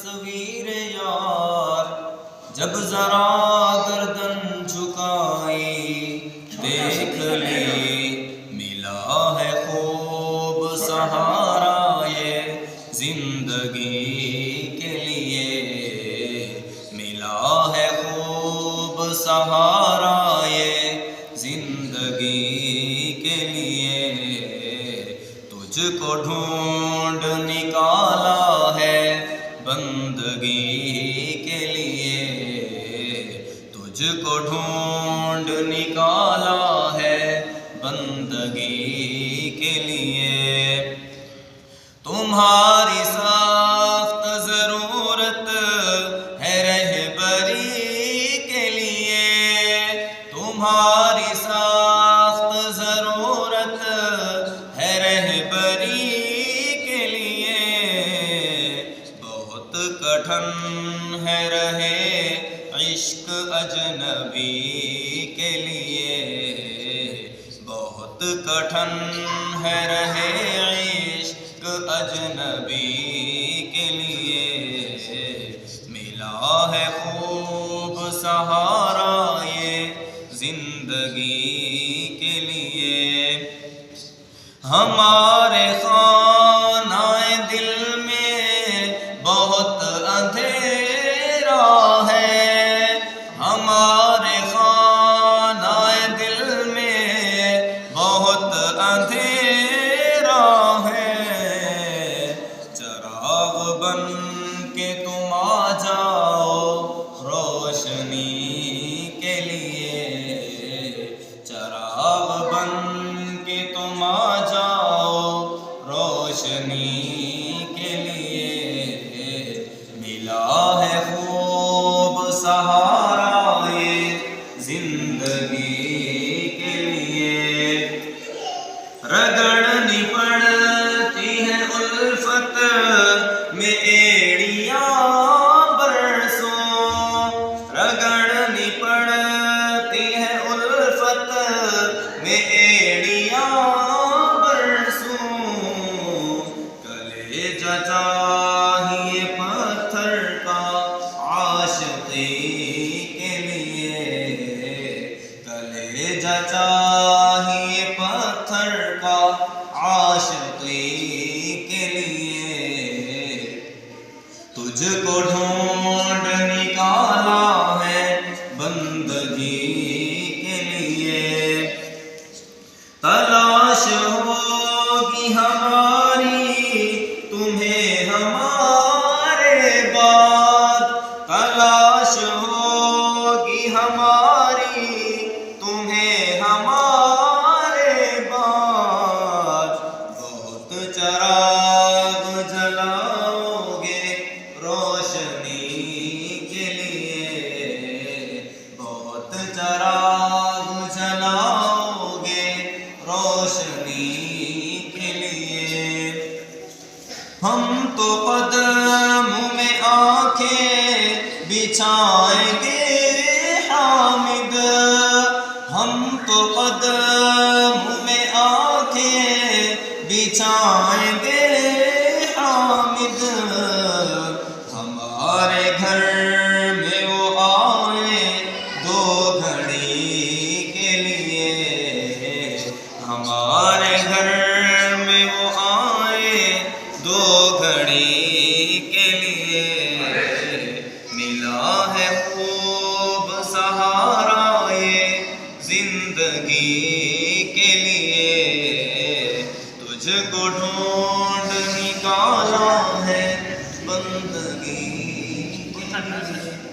تصویر یار، جب ذرا گردن جھکائی دیکھ لی، ملا ہے خوب سہارا یہ زندگی کے لیے، ملا ہے خوب سہارا یہ زندگی کے لیے، تجھ کو ڈھونڈ نکالا ہے بندگی کے لیے، تجھ کو ڈھونڈ نکالا ہے بندگی کے لیے، تمہاری سخت ضرورت ہے رہبری کے لیے، تمہاری سخت ضرورت ہے رہبری کے لیے، بہت کٹھن ہے رہے عشق اجنبی کے لیے، بہت کٹھن ہے رہے عشق اجنبی کے لیے، ملا ہے خوب سہارا یہ زندگی کے لیے، ہمارے خانہ دل میں بہت اندھیرا ہے، ہمارے خانہ دل میں بہت اندھیرا ہے، چراغ بن کے تم آ جاؤ روشنی کے لیے، چراغ بن کے تم آ جاؤ روشنی کے لیے، ملا ہے خوب سہارا یہ زندگی کے لیے، رگڑنی پڑتی ہے الفت میں ایڑیاں برسوں، رگڑنی پڑتی ہے الفت میں ایڑیاں برسوں، کلیجہ چاہیے پتھر کا عاشقی کے لیے، کلیجہ چاہیے پتھر کا عاشقی کے لیے، تجھ کو ڈھونڈ نکالا ہے بندگی کے لیے، تلاش ہوگی ہماری تمہیں ہمارے بعد، تلاش ہوگی ہماری تمہیں ہمارے بعد، بہت چراغ جلاؤ گے روشنی کے لیے، بہت چراغ جلاؤ گے روشنی کے لیے، ہم تو قدم میں آنکھیں بچھائیں گے حامد، ہم تو قدم میں آنکھیں بچھائیں گے حامد، ہمارے گھر میں وہ آئے دو گھڑی کے لیے، ہمارے گھر میں وہ آئے دو گھڑی کے لیے، ملا ہے خوب سہارا یہ زندگی کے لیے، تجھ کو ڈھونڈ نکالا ہے بندگی کے لیے۔